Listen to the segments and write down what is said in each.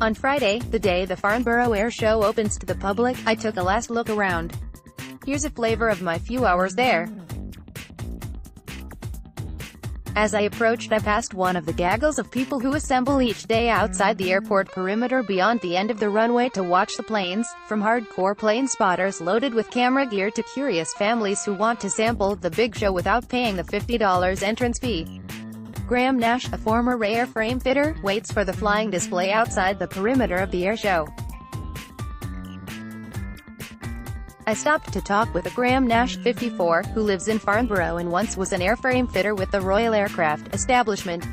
On Friday, the day the Farnborough Air Show opens to the public, I took a last look around. Here's a flavor of my few hours there. As I approached, I passed one of the gaggles of people who assemble each day outside the airport perimeter beyond the end of the runway to watch the planes, from hardcore plane spotters loaded with camera gear to curious families who want to sample the big show without paying the $50 entrance fee. Nash, a former airframe fitter, waits for the flying display outside the perimeter of the air show. I stopped to talk with a Nash, 54, who lives in Farnborough and once was an airframe fitter with the Royal Aircraft Establishment.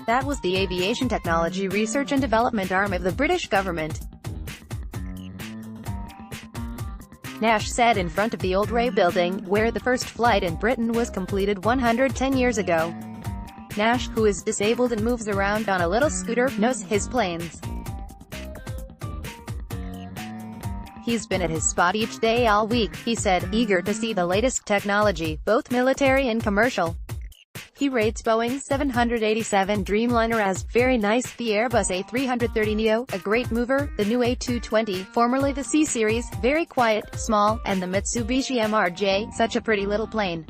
That was the aviation technology research and development arm of the British government. Nash said in front of the old Ray building, where the first flight in Britain was completed 110 years ago. Nash, who is disabled and moves around on a little scooter, knows his planes. He's been at his spot each day all week, he said, eager to see the latest technology, both military and commercial. He rates Boeing 787 Dreamliner as very nice, the Airbus A330neo, a great mover, the new A220, formerly the C-Series, very quiet, small, and the Mitsubishi MRJ, such a pretty little plane.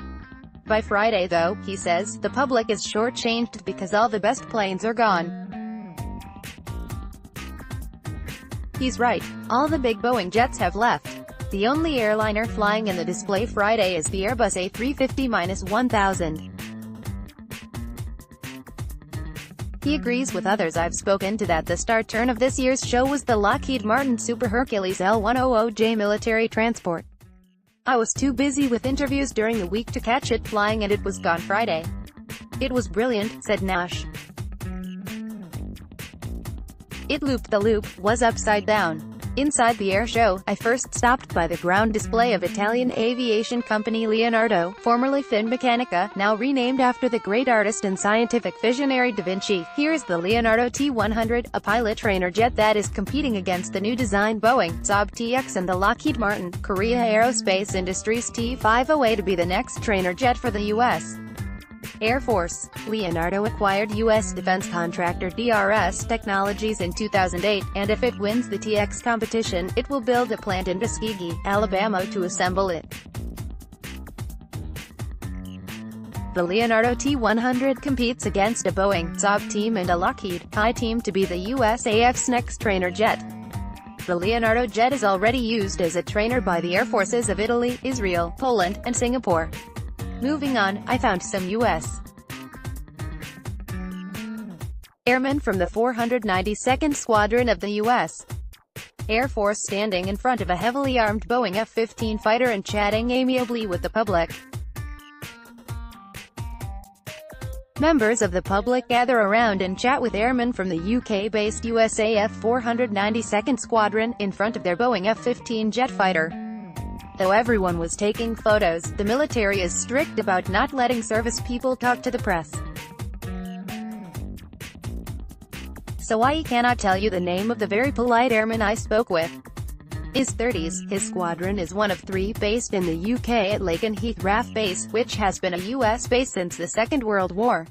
By Friday though, he says, the public is shortchanged because all the best planes are gone. He's right. All the big Boeing jets have left. The only airliner flying in the display Friday is the Airbus A350-1000. He agrees with others I've spoken to that the star turn of this year's show was the Lockheed Martin Super Hercules L-100J military transport. I was too busy with interviews during the week to catch it flying and it was gone Friday. It was brilliant, said Nash. It looped the loop, was upside down. Inside the air show, I first stopped by the ground display of Italian aviation company Leonardo, formerly Finmeccanica, now renamed after the great artist and scientific visionary Da Vinci. Here's the Leonardo T-100, a pilot trainer jet that is competing against the new design Boeing, Saab TX and the Lockheed Martin, Korea Aerospace Industries T-508 to be the next trainer jet for the U.S. Air Force. Leonardo acquired U.S. defense contractor DRS Technologies in 2008, and if it wins the TX competition, it will build a plant in Tuskegee, Alabama to assemble it. The Leonardo T-100 competes against a Boeing, Saab team and a Lockheed I team to be the USAF's next trainer jet. The Leonardo jet is already used as a trainer by the air forces of Italy, Israel, Poland, and Singapore. Moving on, I found some U.S. airmen from the 492nd Squadron of the U.S. Air Force standing in front of a heavily armed Boeing F-15 fighter and chatting amiably with the public. Members of the public gather around and chat with airmen from the UK-based USAF 492nd Squadron, in front of their Boeing F-15 jet fighter. Though everyone was taking photos, the military is strict about not letting service people talk to the press. So I cannot tell you the name of the very polite airman I spoke with. His 30s, his squadron is one of 3 based in the UK at Lakenheath RAF Base, which has been a US base since the Second World War.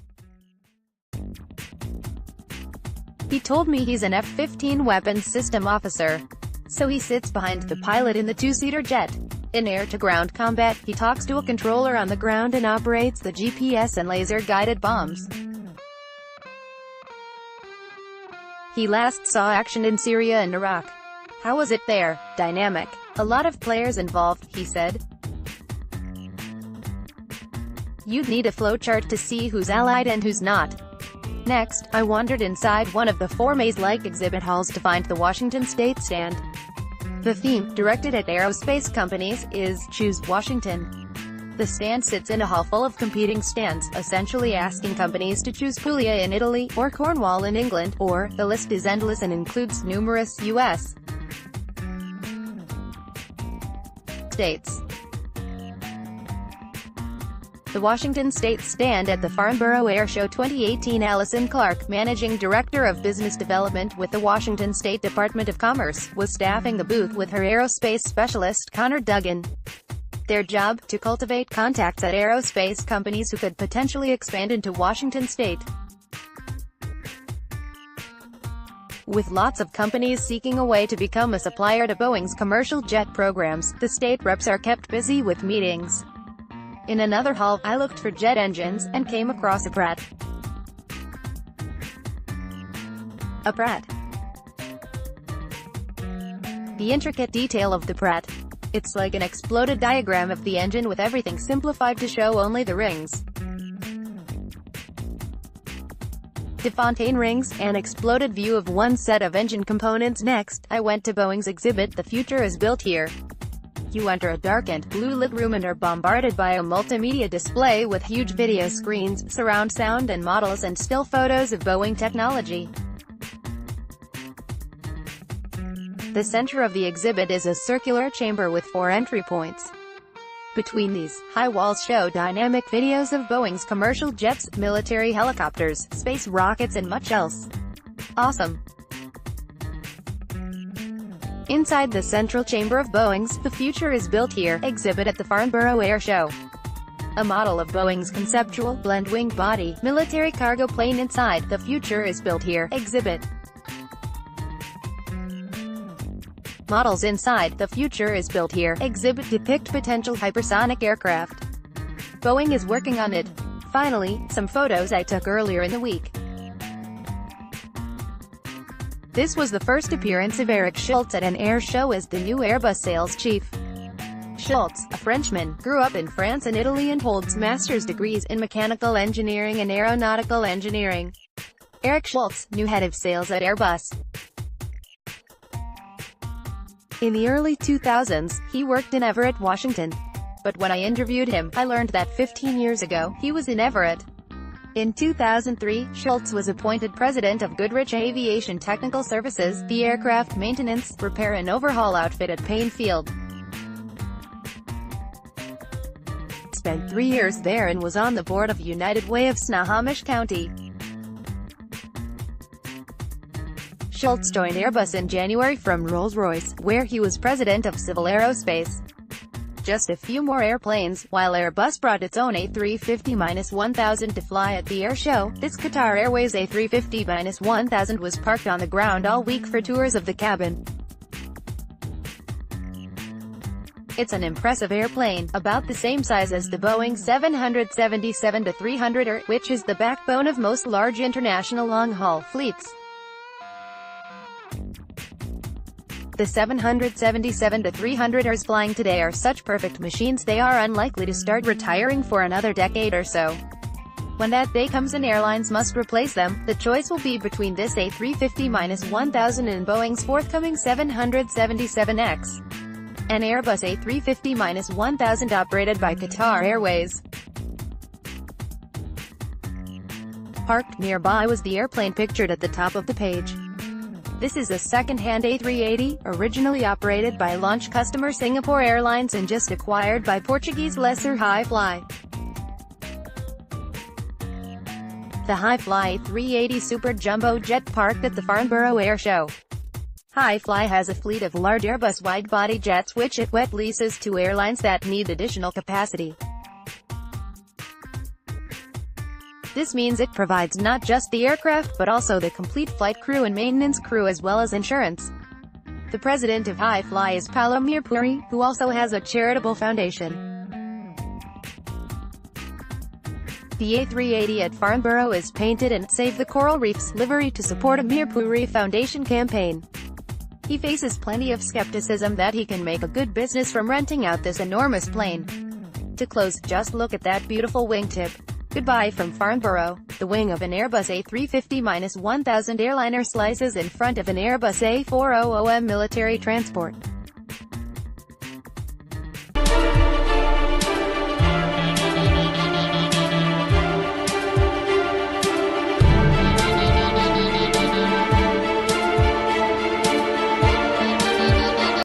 He told me he's an F-15 weapons system officer. So he sits behind the pilot in the 2-seater jet. In air-to-ground combat, he talks to a controller on the ground and operates the GPS and laser-guided bombs. He last saw action in Syria and Iraq. How was it there? Dynamic. A lot of players involved, he said. You'd need a flowchart to see who's allied and who's not. Next, I wandered inside one of the 4 maze-like exhibit halls to find the Washington State stand. The theme, directed at aerospace companies, is Choose Washington. The stand sits in a hall full of competing stands, essentially asking companies to choose Puglia in Italy, or Cornwall in England, or, the list is endless and includes numerous U.S. states. The Washington State stand at the Farnborough Air Show 2018. Allison Clark, Managing Director of Business Development with the Washington State Department of Commerce, was staffing the booth with her aerospace specialist, Connor Duggan. Their job, to cultivate contacts at aerospace companies who could potentially expand into Washington State. With lots of companies seeking a way to become a supplier to Boeing's commercial jet programs, the state reps are kept busy with meetings. In another haul, I looked for jet engines, and came across a Pratt. A Pratt. The intricate detail of the Pratt. It's like an exploded diagram of the engine with everything simplified to show only the rings. De Fontaine rings, an exploded view of one set of engine components. Next, I went to Boeing's exhibit "The Future is Built Here." You enter a darkened, blue-lit room and are bombarded by a multimedia display with huge video screens, surround sound and models and still photos of Boeing technology. The center of the exhibit is a circular chamber with 4 entry points. Between these, high walls show dynamic videos of Boeing's commercial jets, military helicopters, space rockets and much else. Awesome! Inside the central chamber of Boeing's "The Future is Built Here" exhibit at the Farnborough Air Show. A model of Boeing's conceptual, blend-wing body, military cargo plane inside "The Future is Built Here" exhibit. Models inside "The Future is Built Here" exhibit depict potential hypersonic aircraft. Boeing is working on it. Finally, some photos I took earlier in the week. This was the first appearance of Eric Schultz at an air show as the new Airbus sales chief. Schultz, a Frenchman, grew up in France and Italy and holds master's degrees in mechanical engineering and aeronautical engineering. Eric Schultz, new head of sales at Airbus. In the early 2000s, he worked in Everett, Washington. But when I interviewed him, I learned that 15 years ago, he was in Everett. In 2003, Schultz was appointed president of Goodrich Aviation Technical Services, the aircraft maintenance, repair and overhaul outfit at Payne Field. Spent 3 years there and was on the board of United Way of Snohomish County. Schultz joined Airbus in January from Rolls-Royce, where he was president of Civil Aerospace. Just a few more airplanes, while Airbus brought its own A350-1000 to fly at the air show. This Qatar Airways A350-1000 was parked on the ground all week for tours of the cabin. It's an impressive airplane, about the same size as the Boeing 777-300ER, which is the backbone of most large international long-haul fleets. The 777-300ERs flying today are such perfect machines they are unlikely to start retiring for another decade or so. When that day comes and airlines must replace them, the choice will be between this A350-1000 and Boeing's forthcoming 777X. An Airbus A350-1000 operated by Qatar Airways. Parked nearby was the airplane pictured at the top of the page. This is a second-hand A380, originally operated by launch customer Singapore Airlines and just acquired by Portuguese lessor Hi-Fly. The Hi-Fly A380 Super Jumbo jet parked at the Farnborough Air Show. Hi-Fly has a fleet of large Airbus wide-body jets which it wet leases to airlines that need additional capacity. This means it provides not just the aircraft but also the complete flight crew and maintenance crew as well as insurance. The president of Hi-Fly is Paolo Mirpuri, who also has a charitable foundation. The A380 at Farnborough is painted in Save the Coral Reefs livery to support a Mirpuri Foundation campaign. He faces plenty of skepticism that he can make a good business from renting out this enormous plane. To close, just look at that beautiful wingtip. Goodbye from Farnborough. The wing of an Airbus A350-1000 airliner slices in front of an Airbus A400M military transport.